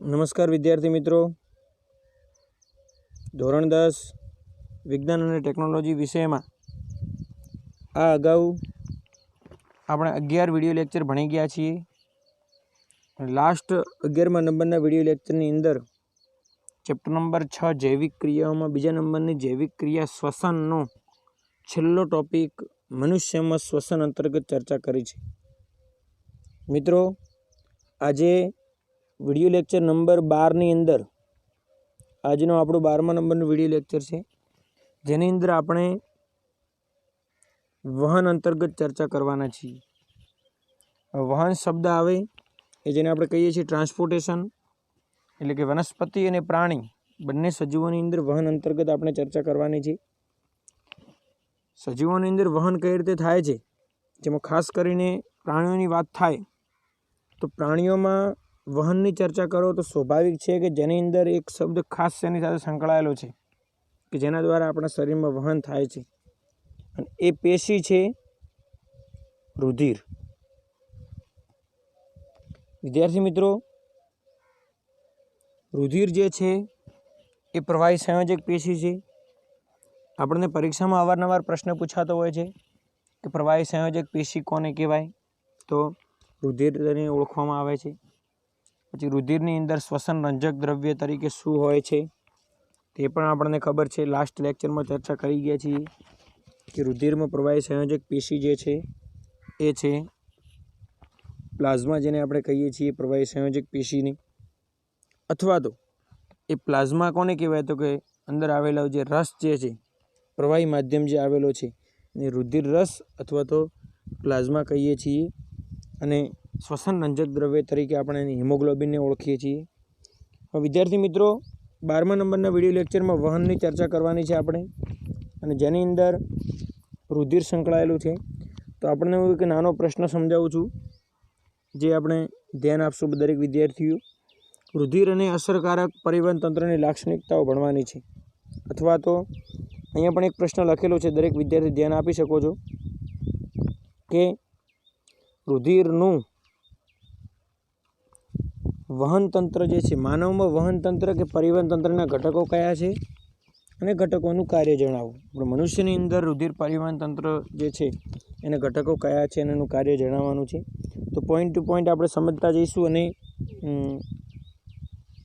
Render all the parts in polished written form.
नमस्कार विद्यार्थी मित्रों, धोरण 10 विज्ञान और टेक्नोलॉजी विषय में आ अगाऊ આપણે 11 વિડિયો લેક્ચર ભણી ગયા છીએ। લાસ્ટ 11મા નંબરના વિડિયો લેક્ચરની અંદર ચેપ્ટર નંબર 6 જૈવિક ક્રિયાઓમાં બીજા નંબરની જૈવિક ક્રિયા શ્વસનનો છેલ્લો ટોપિક મનુષ્યમાં શ્વસન અંતર્ગત ચર્ચા કરી છે। મિત્રો, આજે વિડિયો લેક્ચર નંબર 12ની અંદર આજનો આપણો 12મા નંબરનો વિડિયો લેક્ચર છે, જેની અંદર આપણે વહન અંતર્ગત ચર્ચા કરવાના છીએ। વહન શબ્દ આવે એ જેને આપણે કહીએ છીએ ટ્રાન્સપોર્ટેશન, એટલે કે વનસ્પતિ અને પ્રાણી બંને સજીવોની અંદર વહન અંતર્ગત આપણે ચર્ચા કરવાની છે। સજીવોની અંદર વહન કઈ રીતે થાય છે, જેમાં ખાસ કરીને પ્રાણીઓની વાત થાય તો પ્રાણીઓમાં વહનની ચર્ચા કરો તો સ્વાભાવિક છે કે જેની અંદર એક શબ્દ ખાસ તેની સાથે સંકળાયેલો છે કે જેના દ્વારા આપણા શરીરમાં વહન થાય છે, અને એ પેશી છે રુધિર। વિદ્યાર્થી મિત્રો, રુધિર જે છે એ પ્રવાહી સંયોજક પેશી છે। આપણને પરીક્ષામાં અવારનવાર પ્રશ્ન પૂછાતો હોય છે કે પ્રવાહી સંયોજક પેશી કોને કહેવાય, તો રુધિર તરીકે ઓળખવામાં આવે છે। પછી રુધિરની અંદર શ્વસન રંજક દ્રવ્ય તરીકે શું હોય છે તે પણ આપણને ખબર છે। લાસ્ટ લેક્ચરમાં ચર્ચા કરી ગયા છીએ કે રુધિરમાં પ્રવાહી સંયોજક પેશી જે છે એ છે પ્લાઝ્મા, જેને આપણે કહીએ છીએ પ્રવાહી સંયોજક પેશીની, અથવા તો એ પ્લાઝ્મા કોને કહેવાય તો કે અંદર આવેલો જે રસ જે છે, પ્રવાહી માધ્યમ જે આવેલો છે એ રુધિર રસ અથવા તો પ્લાઝ્મા કહીએ છીએ, અને શ્વસન રંજક દ્રવ્ય તરીકે આપણે એની હિમોગ્લોબિનને ઓળખીએ છીએ। હવે વિદ્યાર્થી મિત્રો, 12મા નંબરના વિડિયો લેક્ચરમાં વહનની ચર્ચા કરવાની છે આપણે, અને જેની અંદર રુધિર સંકળાયેલું છે। તો આપણને હું એક નાનો પ્રશ્ન સમજાવું છું, જે આપણે ધ્યાન આપશું દરેક વિદ્યાર્થીઓ। રુધિર અને અસરકારક પરિવહન તંત્રની લાક્ષણિકતાઓ ભણવાની છે, અથવા તો અહીંયા પણ એક પ્રશ્ન લખેલો છે, દરેક વિદ્યાર્થી ધ્યાન આપી શકો છો કે રુધિરનું વહન તંત્ર જે છે, માનવમાં વહન તંત્ર કે પરિવહન તંત્રના ઘટકો કયા છે અને ઘટકોનું કાર્ય જણાવો। આપણે મનુષ્યની અંદર રુધિર પરિવહન તંત્ર જે છે એના ઘટકો કયા છે અને એનું કાર્ય જણાવવાનું છે। તો પોઈન્ટ ટુ પોઈન્ટ આપણે સમજતા જઈશું, અને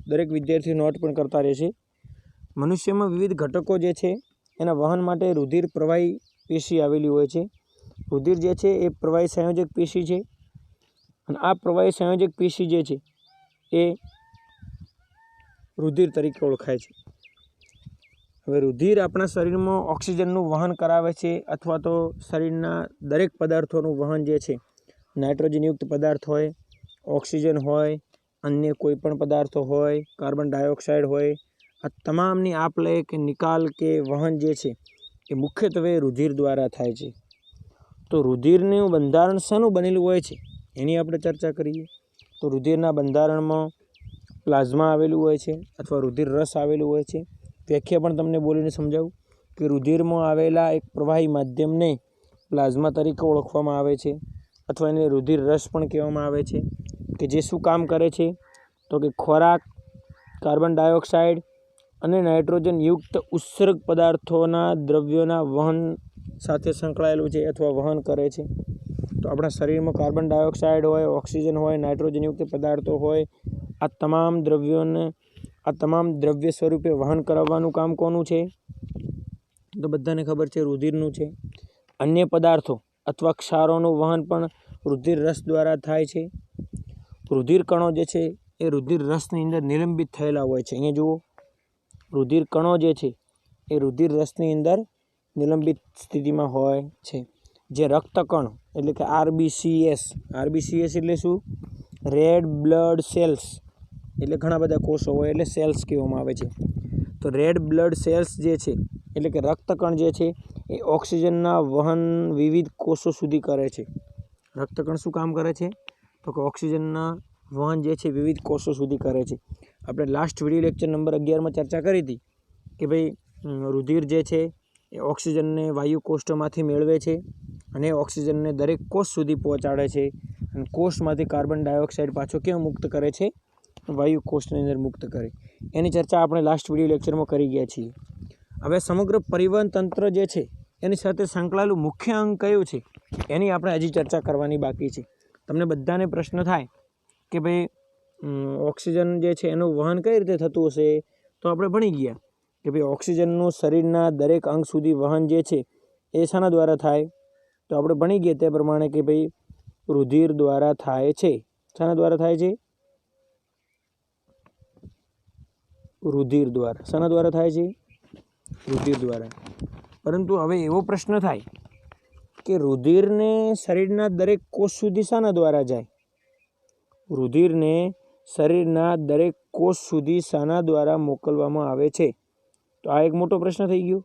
દરેક વિદ્યાર્થીઓ નોટ પણ કરતા રહેશે। મનુષ્યમાં વિવિધ ઘટકો જે છે એના વહન માટે રુધિર પ્રવાહી પેશી આવેલી હોય છે। રુધિર જે છે એ પ્રવાહી સંયોજક પેશી છે, અને આ પ્રવાહી સંયોજક પેશી જે છે એ રુધિર તરીકે ઓળખાય છે। હવે રુધિર આપણા શરીરમાં ઓક્સિજનનું વહન કરાવે છે, અથવા તો શરીરના દરેક પદાર્થોનું વહન જે છે, નાઇટ્રોજનયુક્ત પદાર્થ હોય, ઓક્સિજન હોય, અન્ય કોઈ પણ પદાર્થો હોય, કાર્બન ડાયોક્સાઇડ હોય, આ તમામની આપલે કે નિકાલ કે વહન જે છે એ મુખ્યત્વે રુધિર દ્વારા થાય છે। તો રુધિરનું બંધારણ શાનું બનેલું હોય છે એની આપણે ચર્ચા કરીએ। તો રુધિરના બંધારણમાં પ્લાઝ્મા આવેલું હોય છે, અથવા રુધિર રસ આવેલું હોય છે। વ્યાખ્યા પણ તમને બોલીને સમજાવું કે રુધિરમાં આવેલા એક પ્રવાહી માધ્યમને પ્લાઝ્મા તરીકે ઓળખવામાં આવે છે, અથવા એને રુધિર રસ પણ કહેવામાં આવે છે, કે જે શું કામ કરે છે તો કે ખોરાક, કાર્બન ડાયોક્સાઇડ અને નાઇટ્રોજન યુક્ત ઉત્સર્ગ પદાર્થોના દ્રવ્યોના વહન સાથે સંકળાયેલું છે અથવા વહન કરે છે। તો આપણા શરીરમાં કાર્બન ડાયોક્સાઇડ હોય, ઓક્સિજન હોય, નાઇટ્રોજનયુક્ત પદાર્થો હોય, આ તમામ દ્રવ્યોને આ તમામ દ્રવ્ય સ્વરૂપે વહન કરાવવાનું કામ કોનું છે, તો બધાને ખબર છે રુધિરનું છે। અન્ય પદાર્થો અથવા ક્ષારોનું વહન પણ રુધિર રસ દ્વારા થાય છે। રુધિર કણો જે છે એ રુધિર રસની અંદર નિલંબિત થયેલા હોય છે। અહીંયા જુઓ, રુધિર કણો જે છે એ રુધિર રસની અંદર નિલંબિત સ્થિતિમાં હોય છે। જે રક્તકણ એટલે કે આરબીસીએસ એટલે શું, રેડ બ્લડ સેલ્સ, એટલે ઘણા બધા કોષો હોય એટલે સેલ્સ કહેવામાં આવે છે। તો રેડ બ્લડ સેલ્સ જે છે એટલે કે રક્તકણ જે છે એ ઓક્સિજનના વહન વિવિધ કોષો સુધી કરે છે। રક્તકણ શું કામ કરે છે તો કે ઓક્સિજનના વહન જે છે વિવિધ કોષો સુધી કરે છે। આપણે લાસ્ટ વિડિયો લેક્ચર નંબર 11માં ચર્ચા કરી હતી કે ભાઈ રુધિર જે છે એ ઓક્સિજનને વાયુ કોષ્ઠમાંથી મેળવે છે, અને ઓક્સિજનને દરેક કોષ સુધી પહોંચાડે છે, અને કોષમાંથી કાર્બન ડાયોક્સાઇડ પાછો કેમ મુક્ત કરે છે વાયુ કોષની અંદર મુક્ત કરે. એની ચર્ચા આપણે લાસ્ટ વિડીયો લેક્ચરમાં કરી ગયા છીએ. હવે સમગ્ર પરિવહન તંત્ર જે છે એની સાથે સંકળાયેલું મુખ્ય અંગ કયું છે એની આપણે હજી ચર્ચા કરવાની બાકી છે. તમને બધાને પ્રશ્ન થાય કે ભાઈ ઓક્સિજન જે છે એનું વહન કઈ રીતે થતું હશે, તો આપણે ભણી ગયા કે ભાઈ ઓક્સિજનનું શરીરના દરેક અંગ સુધી વહન જે છે એ શાના દ્વારા થાય, તો આપણે ભણી ગયા તે પ્રમાણે કે ભાઈ રુધિર દ્વારા થાય છે. શાના દ્વારા થાય છે? રુધિર દ્વારા. શાના દ્વારા થાય છે? રુધિર દ્વારા. પરંતુ હવે એવો પ્રશ્ન થાય કે રુધિરને શરીરના દરેક કોષ સુધી શાના દ્વારા જાય? રુધિરને શરીરના દરેક કોષ સુધી શાના દ્વારા મોકલવામાં આવે છે? તો આ એક મોટો પ્રશ્ન થઈ ગયો.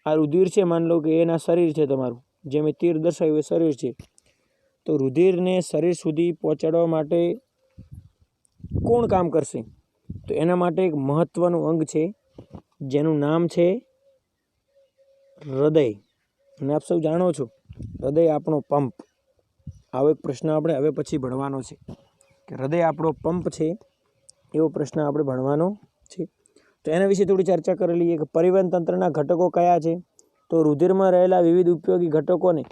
આ રુધિર છે, માન લો કે એના શરીર છે તમારું, જે મેં તીર દર્શાવ્યું એ શરીર છે. તો રુધિરને શરીર સુધી પહોંચાડવા માટે કોણ કામ કરશે? તો એના માટે એક મહત્ત્વનું અંગ છે જેનું નામ છે હૃદય. અને આપ સૌ જાણો છો હૃદય આપણો પંપ. આવો એક પ્રશ્ન આપણે હવે પછી ભણવાનો છે કે હૃદય આપણો પંપ છે, એવો પ્રશ્ન આપણે ભણવાનો છે. તો એના વિશે થોડી ચર્ચા કરી લઈએ કે પરિવહન તંત્રના ઘટકો કયા છે. તો રુધિરમાં રહેલા વિવિધ ઉપયોગી ઘટકોને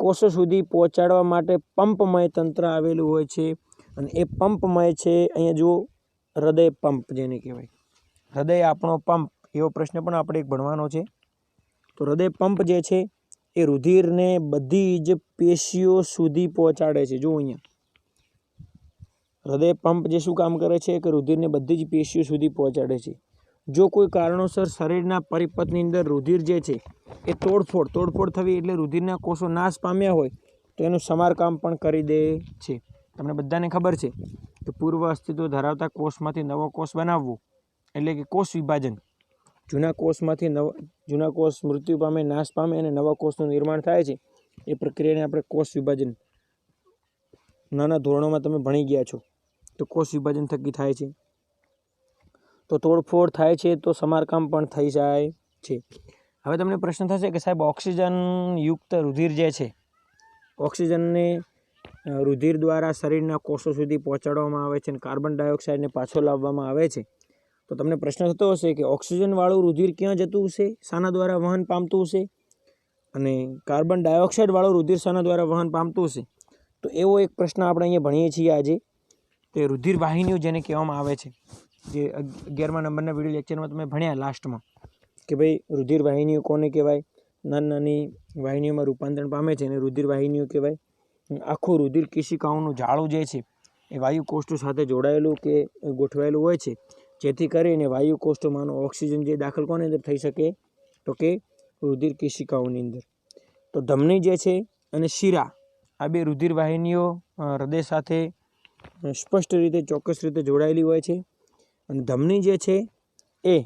કોષો સુધી પહોંચાડવા માટે પંપમય તંત્ર આવેલું હોય છે. અને એ પંપમય છે, અહીંયા જુઓ, હૃદય પંપ જેને કહેવાય. હૃદય આપણો પંપ, એવો પ્રશ્ન પણ આપણે એક ભણવાનો છે. તો હૃદય પંપ જે છે એ રુધિરને બધી જ પેશીઓ સુધી પહોંચાડે છે. જુઓ અહીંયા હૃદય પંપ જે શું કામ કરે છે કે રુધિરને બધી જ પેશીઓ સુધી પહોંચાડે છે. જો કોઈ કારણોસર શરીરના પરિપથની અંદર રુધિર જે છે એ તોડફોડ થવી એટલે રુધિરના કોષો નાશ પામ્યા હોય તો એનું સમારકામ પણ કરી દે છે. તમને બધાને ખબર છે કે પૂર્વ અસ્તિત્વ ધરાવતા કોષમાંથી નવો કોષ બનાવવો એટલે કે કોષ વિભાજન. જૂના કોષ મૃત્યુ પામે, નાશ પામે અને નવા કોષનું નિર્માણ થાય છે. એ પ્રક્રિયાને આપણે કોષ વિભાજન નાના ધોરણોમાં તમે ભણી ગયા છો. તો કોષ વિભાજન થકી થાય છે. તો તોડફોડ થાય છે તો સમારકામ પણ થઈ જાય છે. હવે તમને પ્રશ્ન થશે કે સાહેબ ઓક્સિજન યુક્ત રુધિર જે છે, ઓક્સિજનને રુધિર દ્વારા શરીરના કોષો સુધી પહોંચાડવામાં આવે છે અને કાર્બન ડાયોક્સાઇડને પાછો લાવવામાં આવે છે. તો તમને પ્રશ્ન થતો હશે કે ઓક્સિજનવાળું રુધિર ક્યાં જતું હશે, શાના દ્વારા વહન પામતું હશે, અને કાર્બન ડાયોક્સાઇડવાળું રુધિર શાના દ્વારા વહન પામતું હશે. તો એવો એક પ્રશ્ન આપણે અહીંયા ભણીએ છીએ આજે. તે રુધિર વાહિનીઓ જેને કહેવામાં આવે છે, જે 11મા નંબરના વિડીયો લેક્ચરમાં તમે ભણ્યા લાસ્ટમાં કે ભાઈ રુધિર વાહિનીઓ કોને કહેવાય. નાની વાહિનીઓમાં રૂપાંતરણ પામે છે અને રુધિર વાહિનીઓ કહેવાય. આખું રુધિર કેશિકાઓનું જાળું જે છે એ વાયુ કોષો સાથે જોડાયેલું કે ગોઠવાયેલું હોય છે, જેથી કરીને વાયુ કોષોમાંનો ઓક્સિજન જે દાખલ કોની અંદર થઈ શકે, તો કે રુધિર કેશિકાઓની અંદર. તો ધમની જે છે અને શિરા, આ બે રુધિર વાહિનીઓ હૃદય સાથે સ્પષ્ટ રીતે, ચોક્કસ રીતે જોડાયેલી હોય છે. અને ધમની જે છે એ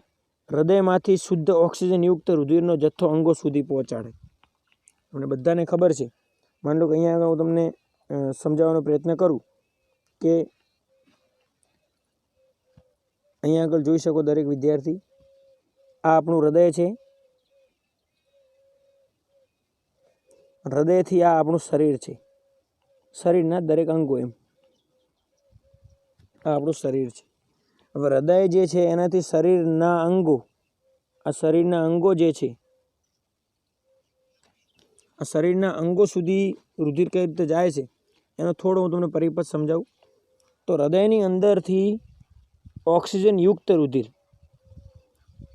હૃદયમાંથી શુદ્ધ ઓક્સિજનયુક્ત રુધિરનો જથ્થો અંગો સુધી પહોંચાડે. તમને બધાને ખબર છે. માન લો કે અહીંયા આગળ હું તમને સમજાવવાનો પ્રયત્ન કરું કે અહીંયા આગળ જોઈ શકો દરેક વિદ્યાર્થી, આ આપણું હૃદય છે. હૃદયથી આ આપણું શરીર છે, શરીરના દરેક અંગો. એમ આ આપણું શરીર છે. હવે હૃદય જે છે એનાથી શરીરના અંગો, આ શરીરના અંગો જે છે, આ શરીરના અંગો સુધી રુધિર કઈ રીતે જાય છે એનો થોડો હું તમને પરિપથ સમજાવું. તો હૃદયની અંદરથી ઓક્સિજન યુક્ત રુધિર,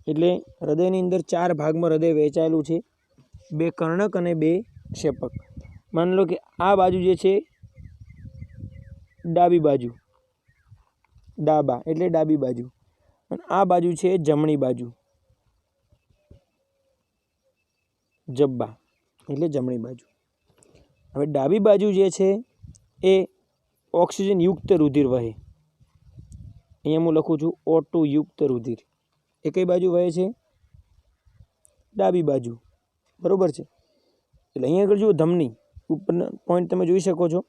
એટલે હૃદયની અંદર 4 ભાગમાં હૃદય વહેંચાયેલું છે, 2 કર્ણક અને 2 ક્ષેપક. માન લો કે આ બાજુ જે છે ડાબી બાજુ, ડાબા એટલે ડાબી બાજુ, અને આ બાજુ છે જમણી બાજુ, જબ્બા એટલે જમણી બાજુ. હવે ડાબી બાજુ જે છે એ ઓક્સિજન યુક્ત રુધિર વહે. અહીંયા હું લખું છું O2 યુક્ત રુધિર. એ કઈ બાજુ વહે છે? ડાબી બાજુ. બરોબર છે. એટલે અહીંયા આગળ જુઓ ધમની, ઉપરના પોઈન્ટ તમે જોઈ શકો છો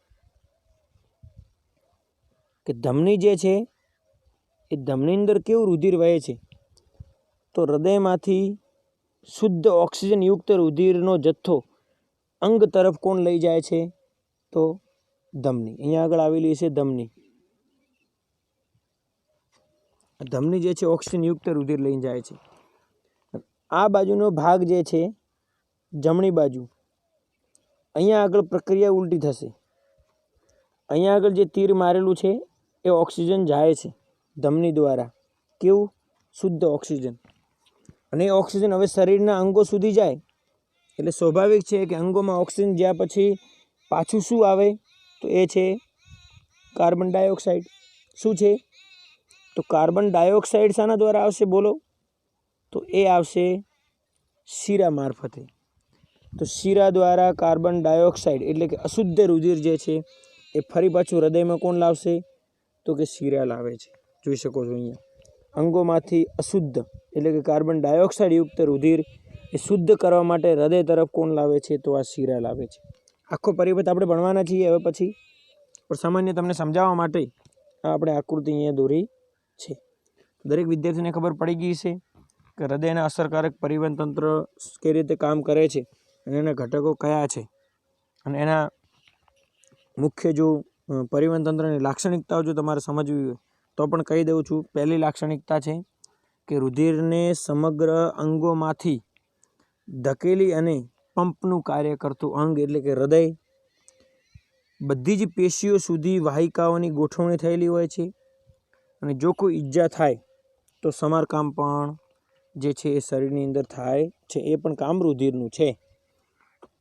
કે ધમની જે છે એ ધમની અંદર કેવું રુધિર વહે છે, તો હૃદયમાંથી શુદ્ધ ઓક્સિજન યુક્ત રુધિરનો જથ્થો અંગ તરફ કોણ લઈ જાય છે, તો ધમની. અહીંયા આગળ આવેલી છે ધમની. ધમની જે છે ઓક્સિજન યુક્ત રુધિર લઈને જાય છે. આ બાજુનો ભાગ જે છે જમણી બાજુ, અહીંયા આગળ પ્રક્રિયા ઉલટી થશે. અહીંયા આગળ જે તીર મારેલું છે એ ઓક્સિજન જાય છે ધમની દ્વારા. કેવું? શુદ્ધ ઓક્સિજન. અને એ ઓક્સિજન હવે શરીરના અંગો સુધી જાય એટલે સ્વાભાવિક છે કે અંગોમાં ઓક્સિજન જ્યાં પછી પાછું શું આવે તો એ છે કાર્બન ડાયોક્સાઇડ. શું છે? તો કાર્બન ડાયોક્સાઇડ શાના દ્વારા આવશે બોલો? તો એ આવશે શીરા મારફતે. તો શીરા દ્વારા કાર્બન ડાયોક્સાઇડ એટલે કે અશુદ્ધ રુધિર જે છે એ ફરી પાછું હૃદયમાં કોણ લાવશે? તો કે શીરા લાવે છે. જોઈ શકો છો અહીંયા અંગોમાંથી અશુદ્ધ એટલે કે કાર્બન ડાયોક્સાઇડ યુક્ત રુધિર એ શુદ્ધ કરવા માટે હૃદય તરફ કોણ લાવે છે? તો આ શીરા લાવે છે. આખો પરિપથ આપણે ભણવાના છીએ હવે પછી, પણ સામાન્ય તમને સમજાવવા માટે આપણે આકૃતિ અહીંયા દોરી છે. દરેક વિદ્યાર્થીને ખબર પડી ગઈ છે કે હૃદયના અસરકારક પરિવહન તંત્ર કઈ રીતે કામ કરે છે અને એના ઘટકો કયા છે, અને એના મુખ્ય જો પરિવહન તંત્રની લાક્ષણિકતાઓ જો તમારે સમજવી હોય તો પણ કહી દઉં છું. પહેલી લાક્ષણિકતા છે કે રુધિરને સમગ્ર અંગોમાંથી ધકેલી અને પંપનું કાર્ય કરતું અંગ એટલે કે હૃદય, બધી જ પેશીઓ સુધી વાહિકાઓની ગોઠવણી થયેલી હોય છે. અને જો કોઈ ઈજા થાય તો સમારકામ પણ જે છે એ શરીરની અંદર થાય છે. એ પણ કામ રુધિરનું છે.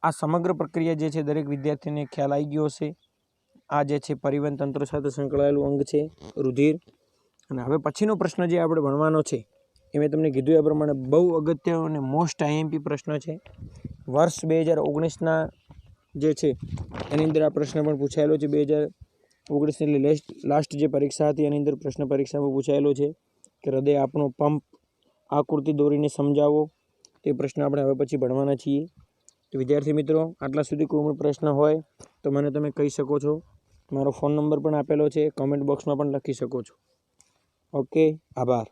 આ સમગ્ર પ્રક્રિયા જે છે દરેક વિદ્યાર્થીને ખ્યાલ આવી ગયો હશે. આ જે છે પરિવહન તંત્ર સાથે સંકળાયેલું અંગ છે રુધિર. અને હવે પછીનો પ્રશ્ન જે આપણે ભણવાનો છે એ મેં તમને કીધું એ પ્રમાણે બહુ અગત્યનો અને મોસ્ટ આઈએમપી પ્રશ્ન છે. વર્ષ 2019ના જે છે એની અંદર આ પ્રશ્ન પણ પૂછાયેલો છે. 2019ની એટલે લાસ્ટ જે પરીક્ષા હતી એની અંદર પ્રશ્ન પરીક્ષામાં પૂછાયેલો છે કે હૃદય આપણો પંપ આકૃતિ દોરીને સમજાવો. તે પ્રશ્ન આપણે હવે પછી ભણવાના છીએ. તો વિદ્યાર્થી મિત્રો, આટલા સુધી કોઈ પણ પ્રશ્ન હોય તો મને તમે કહી શકો છો. મારો ફોન નંબર પણ આપેલો છે, કમેન્ટ બોક્સમાં પણ લખી શકો છો. ઓકે, આભાર.